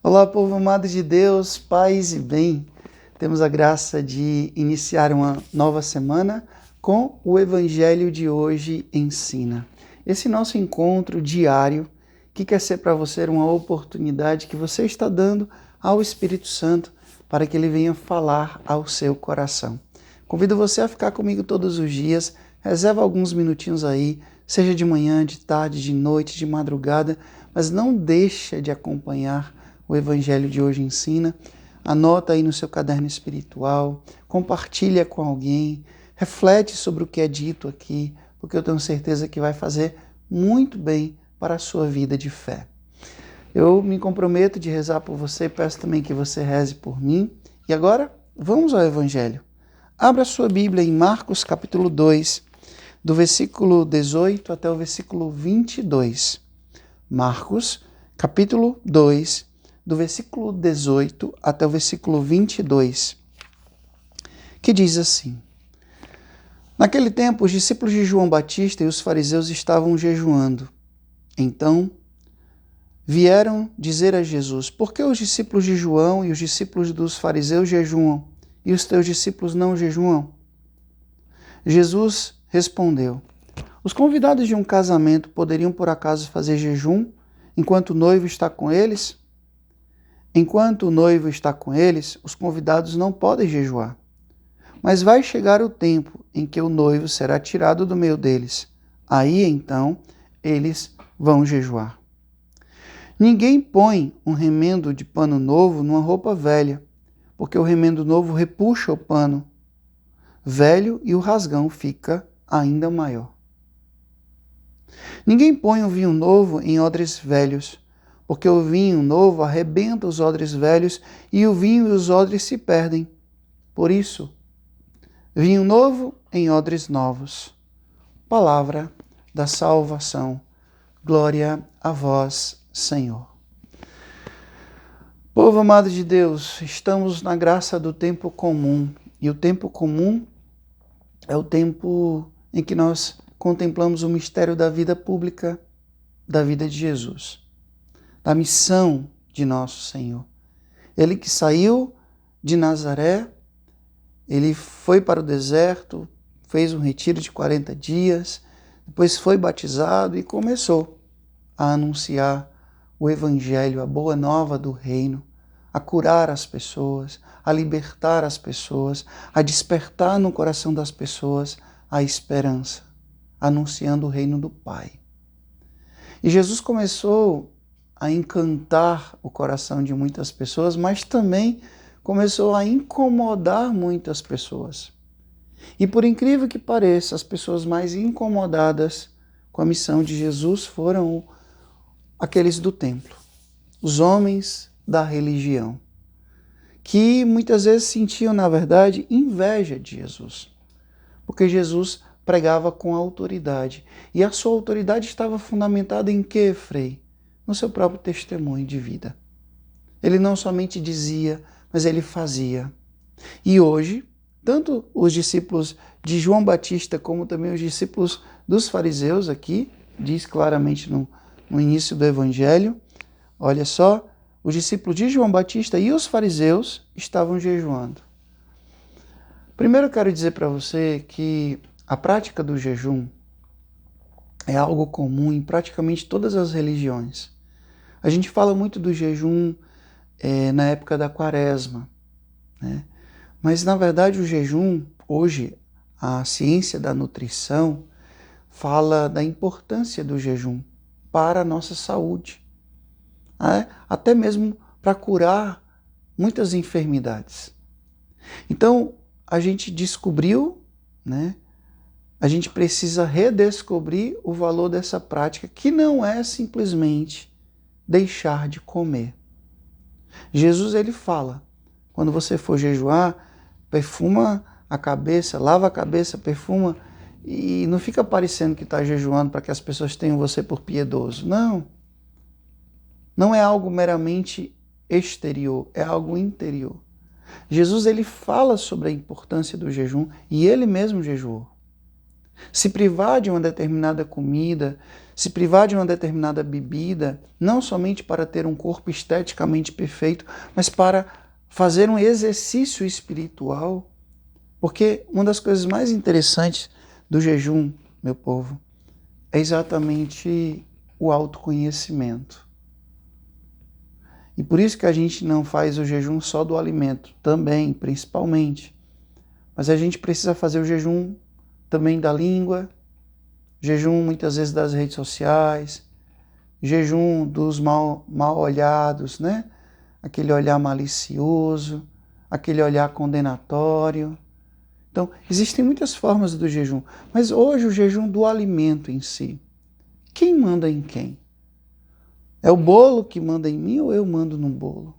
Olá, povo amado de Deus, paz e bem. Temos a graça de iniciar uma nova semana com o Evangelho de hoje ensina. Esse nosso encontro diário, que quer ser para você uma oportunidade que você está dando ao Espírito Santo para que ele venha falar ao seu coração. Convido você a ficar comigo todos os dias, reserva alguns minutinhos aí, seja de manhã, de tarde, de noite, de madrugada, mas não deixa de acompanhar o Evangelho de hoje ensina. Anota aí no seu caderno espiritual, compartilha com alguém, reflete sobre o que é dito aqui, porque eu tenho certeza que vai fazer muito bem para a sua vida de fé. Eu me comprometo de rezar por você, peço também que você reze por mim. E agora, vamos ao Evangelho. Abra sua Bíblia em Marcos capítulo 2, do versículo 18 até o versículo 22. Marcos capítulo 2, do versículo 18 até o versículo 22, que diz assim: Naquele tempo, os discípulos de João Batista e os fariseus estavam jejuando. Então, vieram dizer a Jesus: Por que os discípulos de João e os discípulos dos fariseus jejuam, e os teus discípulos não jejuam? Jesus respondeu: Os convidados de um casamento poderiam por acaso fazer jejum enquanto o noivo está com eles? Enquanto o noivo está com eles, os convidados não podem jejuar. Mas vai chegar o tempo em que o noivo será tirado do meio deles. Aí, então, eles vão jejuar. Ninguém põe um remendo de pano novo numa roupa velha, porque o remendo novo repuxa o pano velho e o rasgão fica ainda maior. Ninguém põe um vinho novo em odres velhos, porque o vinho novo arrebenta os odres velhos e o vinho e os odres se perdem. Por isso, vinho novo em odres novos. Palavra da salvação. Glória a vós, Senhor. Povo amado de Deus, estamos na graça do tempo comum. E o tempo comum é o tempo em que nós contemplamos o mistério da vida pública, da vida de Jesus, da missão de nosso Senhor. Ele que saiu de Nazaré, ele foi para o deserto, fez um retiro de 40 dias, depois foi batizado e começou a anunciar o Evangelho, a boa nova do reino, a curar as pessoas, a libertar as pessoas, a despertar no coração das pessoas a esperança, anunciando o reino do Pai. E Jesus começou a encantar o coração de muitas pessoas, mas também começou a incomodar muitas pessoas. E por incrível que pareça, as pessoas mais incomodadas com a missão de Jesus foram aqueles do templo, os homens da religião, que muitas vezes sentiam, na verdade, inveja de Jesus, porque Jesus pregava com autoridade. E a sua autoridade estava fundamentada em quê, Frei? No seu próprio testemunho de vida. Ele não somente dizia, mas ele fazia. E hoje, tanto os discípulos de João Batista, como também os discípulos dos fariseus aqui, diz claramente no início do Evangelho, olha só, os discípulos de João Batista e os fariseus estavam jejuando. Primeiro eu quero dizer para você que a prática do jejum é algo comum em praticamente todas as religiões. A gente fala muito do jejum na época da quaresma, né? Mas na verdade o jejum, hoje, a ciência da nutrição fala da importância do jejum para a nossa saúde, né? Até mesmo para curar muitas enfermidades. Então, a gente descobriu, né? A gente precisa redescobrir o valor dessa prática, que não é simplesmente deixar de comer. Jesus, ele fala, quando você for jejuar, perfuma a cabeça, lava a cabeça, perfuma, e não fica parecendo que está jejuando para que as pessoas tenham você por piedoso. Não. Não é algo meramente exterior, é algo interior. Jesus, ele fala sobre a importância do jejum e ele mesmo jejuou. Se privar de uma determinada comida, se privar de uma determinada bebida, não somente para ter um corpo esteticamente perfeito, mas para fazer um exercício espiritual. Porque uma das coisas mais interessantes do jejum, meu povo, é exatamente o autoconhecimento. E por isso que a gente não faz o jejum só do alimento, também, principalmente. Mas a gente precisa fazer o jejum também da língua, jejum muitas vezes das redes sociais, jejum dos mal olhados, né? Aquele olhar malicioso, aquele olhar condenatório. Então, existem muitas formas do jejum, mas hoje o jejum do alimento em si. Quem manda em quem? É o bolo que manda em mim ou eu mando no bolo?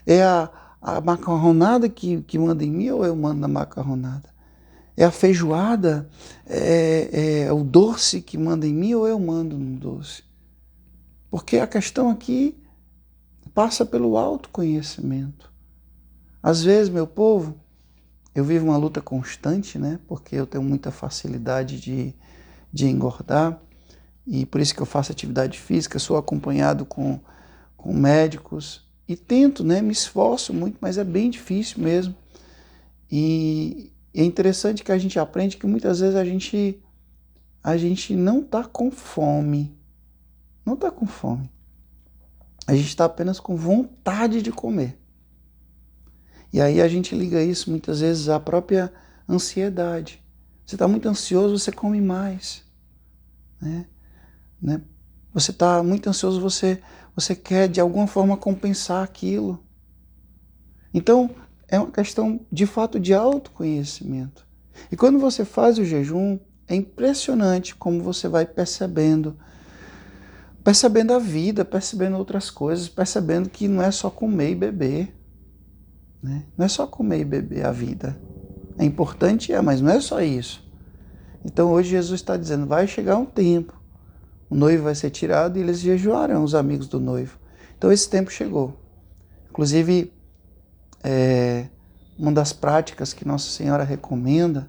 É a macarronada que manda em mim ou eu mando na macarronada? É a feijoada, é o doce que manda em mim ou eu mando no doce? Porque a questão aqui passa pelo autoconhecimento. Às vezes, meu povo, eu vivo uma luta constante, né? Porque eu tenho muita facilidade de engordar e por isso que eu faço atividade física, sou acompanhado com médicos e tento, né? Me esforço muito, mas é bem difícil mesmo. E é interessante que a gente aprende que muitas vezes a gente não está com fome. Não está com fome. A gente está apenas com vontade de comer. E aí a gente liga isso muitas vezes à própria ansiedade. Você está muito ansioso, você come mais. Né? Você está muito ansioso, você quer de alguma forma compensar aquilo. Então, é uma questão de fato de autoconhecimento. E quando você faz o jejum, é impressionante como você vai percebendo a vida, percebendo outras coisas, percebendo que não é só comer e beber. Né? Não é só comer e beber a vida. É importante, mas não é só isso. Então hoje Jesus está dizendo, vai chegar um tempo, o noivo vai ser tirado e eles jejuarão, os amigos do noivo. Então esse tempo chegou. Inclusive, uma das práticas que Nossa Senhora recomenda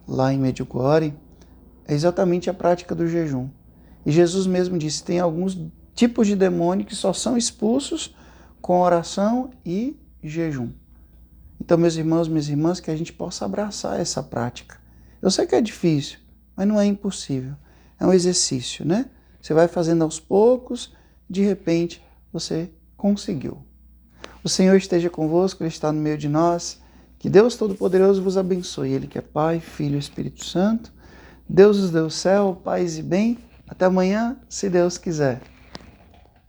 lá em Medjugorje é exatamente a prática do jejum. E Jesus mesmo disse, tem alguns tipos de demônio que só são expulsos com oração e jejum. Então, meus irmãos, minhas irmãs, que a gente possa abraçar essa prática. Eu sei que é difícil, mas não é impossível. É um exercício, né? Você vai fazendo aos poucos, de repente você conseguiu. O Senhor esteja convosco, Ele está no meio de nós. Que Deus Todo-Poderoso vos abençoe. Ele que é Pai, Filho e Espírito Santo. Deus os deu céu, paz e bem. Até amanhã, se Deus quiser.